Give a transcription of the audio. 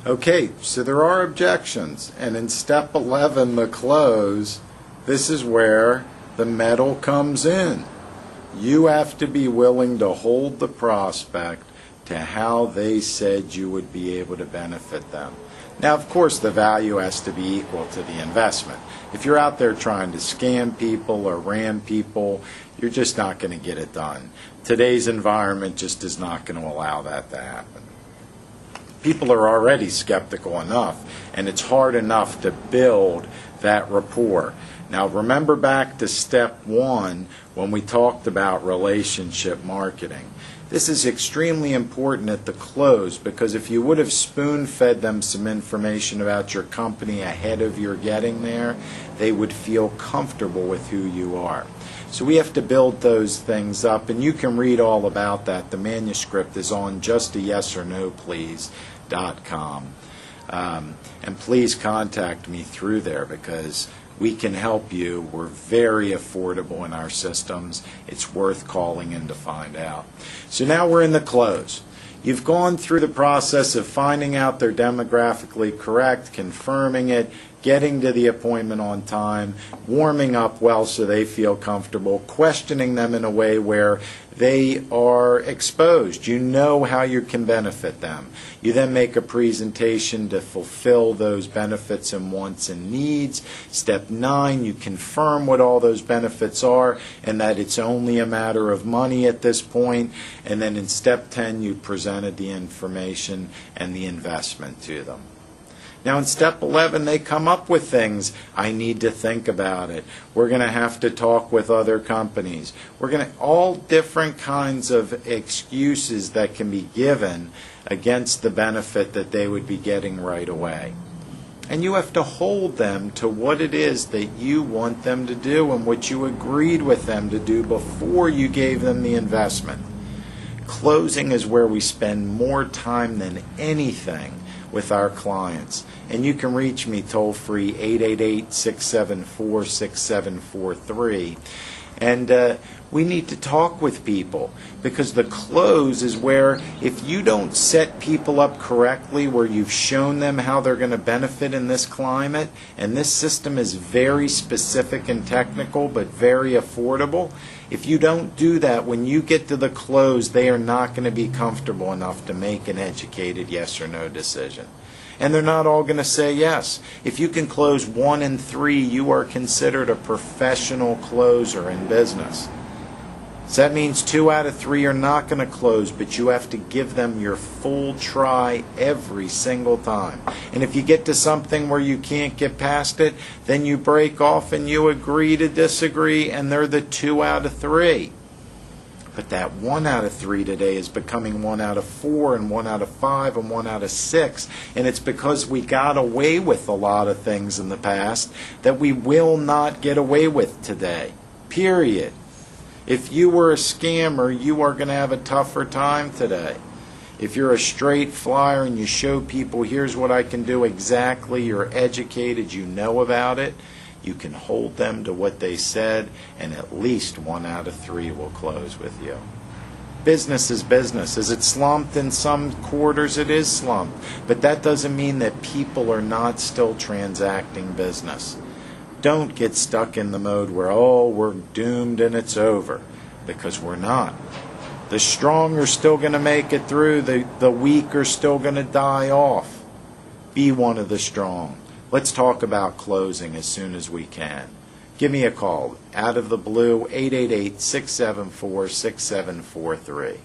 Okay, so there are objections, and in step 11, the close, this is where the metal comes in. You have to be willing to hold the prospect to how they said you would be able to benefit them. Now, of course, the value has to be equal to the investment. If you're out there trying to scam people or ram people, you're just not going to get it done. Today's environment just is not going to allow that to happen. People are already skeptical enough, and it's hard enough to build that rapport. Now, remember back to step 1 when we talked about relationship marketing. This is extremely important at the close, because if you would have spoon-fed them some information about your company ahead of your getting there, they would feel comfortable with who you are. So we have to build those things up, and you can read all about that. The manuscript is on justayesornoplease.com. And please contact me through there, because we can help you. We're very affordable in our systems. It's worth calling in to find out. So now we're in the close. You've gone through the process of finding out they're demographically correct, confirming it, getting to the appointment on time, warming up well so they feel comfortable, questioning them in a way where they are exposed. You know how you can benefit them. You then make a presentation to fulfill those benefits and wants and needs. Step 9, you confirm what all those benefits are and that it's only a matter of money at this point. And then in step 10, you presented the information and the investment to them. Now in step 11, they come up with things. I need to think about it. We're going to have to talk with other companies. We're going to, all different kinds of excuses that can be given against the benefit that they would be getting right away. And you have to hold them to what it is that you want them to do and what you agreed with them to do before you gave them the investment. Closing is where we spend more time than anything with our clients. And you can reach me toll free 888-674-6743. And we need to talk with people, because the close is where, if you don't set people up correctly, where you've shown them how they're going to benefit in this climate, and this system is very specific and technical but very affordable, if you don't do that, when you get to the close, they are not going to be comfortable enough to make an educated yes or no decision. And they're not all going to say yes. If you can close 1 in 3, you are considered a professional closer in business. So that means 2 out of 3 are not going to close, but you have to give them your full try every single time. And if you get to something where you can't get past it, then you break off and you agree to disagree, and they're the 2 out of 3. But that 1 out of 3 today is becoming 1 out of 4 and 1 out of 5 and 1 out of 6. And it's because we got away with a lot of things in the past that we will not get away with today. Period. If you were a scammer, you are going to have a tougher time today. If you're a straight flyer and you show people, here's what I can do exactly, you're educated, you know about it, you can hold them to what they said, and at least 1 out of 3 will close with you. Business is business. Is it slumped in some quarters? It is slumped. But that doesn't mean that people are not still transacting business. Don't get stuck in the mode where, oh, we're doomed and it's over, because we're not. The strong are still going to make it through. The weak are still going to die off. Be one of the strong. Let's talk about closing as soon as we can. Give me a call, out of the blue, 888-674-6743.